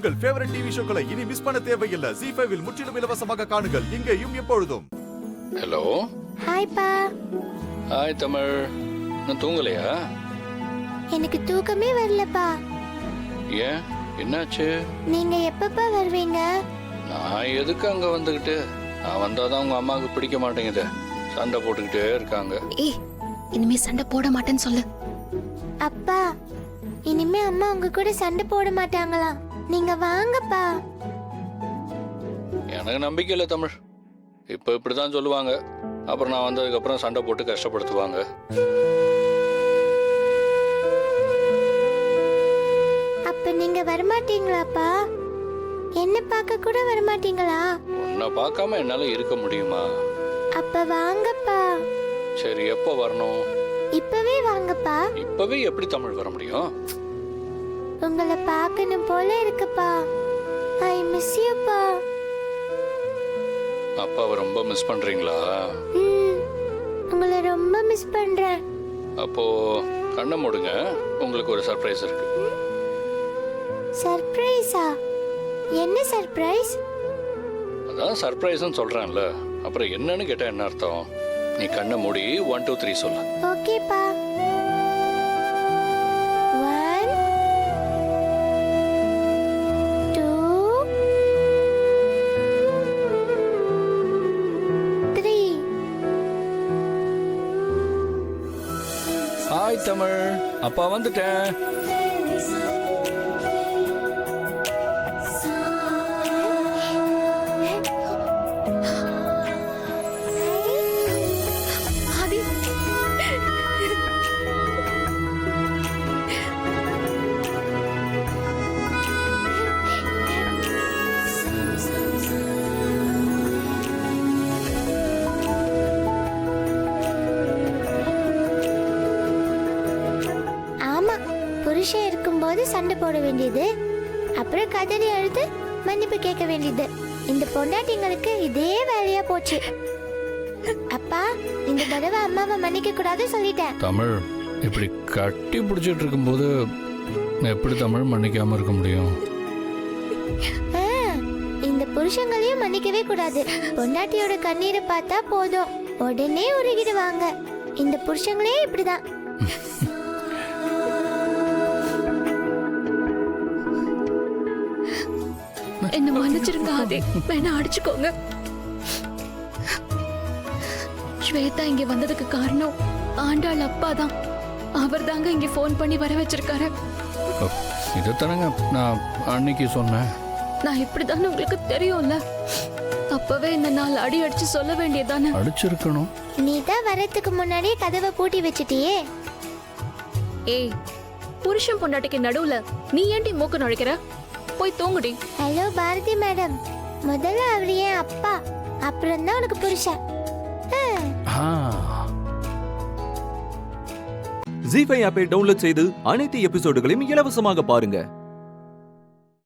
உங்கள் favourite TV ஷோக்களை இனி miss பண்ண தேவையில்லை. ZEE5 இல் முற்றிலும் இலவசமாக காணுங்கள், இங்கேயும் எப்பொழுதும். ஹலோ. ஹாய் பா. ஹாய் தமிழ். நான் தூங்கலையா? எனக்கு தூக்கமே வரலப்பா. ஏன், என்னாச்சு? நீங்க எப்பப்பா வருவீங்க? நான் எதுக்கு அங்க வந்துகிட்டு? நான் வந்தாதான் உங்க அம்மாவுக்கு பிடிக்க மாட்டேங்குது. சண்டை போட்டுக்கிட்டே இருக்காங்க. ஏய், இனிமே சண்டை போட மாட்டேன்னு சொல்லு. அப்பா, இனிமே அம்மா உங்க கூட சண்டை போட மாட்டாங்களா? நீங்க வாங்கப்பா. எனக்கு நம்பிக்கை இல்லை தமிழ். இப்போ இப்படிதான் சொல்லுவாங்க. அப்புறம் நான் வந்ததுக்கு அப்புறம் சண்டை போட்டு கஷ்டப்படுத்துவாங்க. அப்ப நீங்க வரமாட்டீங்களாப்பா? என்ன பார்க்க கூட வரமாட்டீங்களா? உன்னை பார்க்காம என்னால இருக்க முடியுமா? அப்ப வாங்கப்பா. சரி, எப்போ வரணும்? இப்பவே வாங்கப்பா. இப்பவே எப்படி தமிழ் வர முடியும்? உங்களை பார்க்கணும் போல இருக்குப்பா. ஐ மிஸ் யூ பா. அப்பாவை ரொம்ப மிஸ் பண்றீங்களா? உங்களை ரொம்ப மிஸ் பண்றேன். அப்போ கண்ணை மூடுங்க, உங்களுக்கு ஒரு சர்ப்ரைஸ் இருக்கு. சர்ப்ரைஸா? என்ன சர்ப்ரைஸ்? அதான் சர்ப்ரைஸ்னு சொல்றேன்ல, அப்புறம் என்னன்னு கேட்டா என்ன அர்த்தம்? நீ கண்ணை மூடி 1 2 3 சொல்லு. ஓகேப்பா. 1 2 3. ஹாய் தமிழ், அப்பா வந்துட்டேன். ஆதி, ஆமா, புருஷன் இருக்கும்போது சண்டை போட வேண்டியது, அப்புறம் கதறி அழுது மன்னிப்பு கேட்க வேண்டியது. இந்த பொண்டாட்டிங்களுக்கு இதே வேலையா போச்சு. அப்பா, இந்த தடவை அம்மாவை மன்னிக்க கூடாது சொல்லிட்டேன். தமிழ், இப்படி கட்டி பிடிச்சிட்டு இருக்கும்போது எப்படி தமிழ் மன்னிக்காம இருக்க முடியும்? ஆ, இந்த புருஷங்களையும் மன்னிக்கவே கூடாது. பொண்டாட்டியோட கண்ணீரை பார்த்தா போதும், உடனே உருகிடுவாங்க. இந்த புருஷங்களே இப்படிதான். என்ன மன்னிச்சிருங்க ஆதி, வேணா அடிச்சுக்கோங்க. ஸ்வேதா இங்க வந்ததுக்கு காரணம் ஆண்டாள் அப்பா தான். அவர் தாங்க இங்க போன் பண்ணி வர வச்சிருக்காரு. இதைத்தானங்க நான் அன்னைக்கு சொன்னேன். நான் இப்படிதானே உங்களுக்கு தெரியும்ல. அப்பவே இந்த 4 அடி அடிச்சு சொல்ல வேண்டியதானே. அடிச்சிருக்கணும். நீ தான் வரதுக்கு முன்னாடியே கதவை பூட்டி வச்சிட்டியே. ஏய், புருஷன் பொண்டாட்டிக்கு நடுவுல நீ ஏன்டி மூக்கு நுழைக்கிற? போய் தூங்குடி. ஹலோ பாரதி மேடம், முதல்ல அவர் என் அப்பா, அப்புறம் தான் உனக்கு புருஷன். ZEE5 ஆப்பை டவுன்லோட் செய்து அனைத்து எபிசோடுகளையும் இலவசமாக பாருங்க.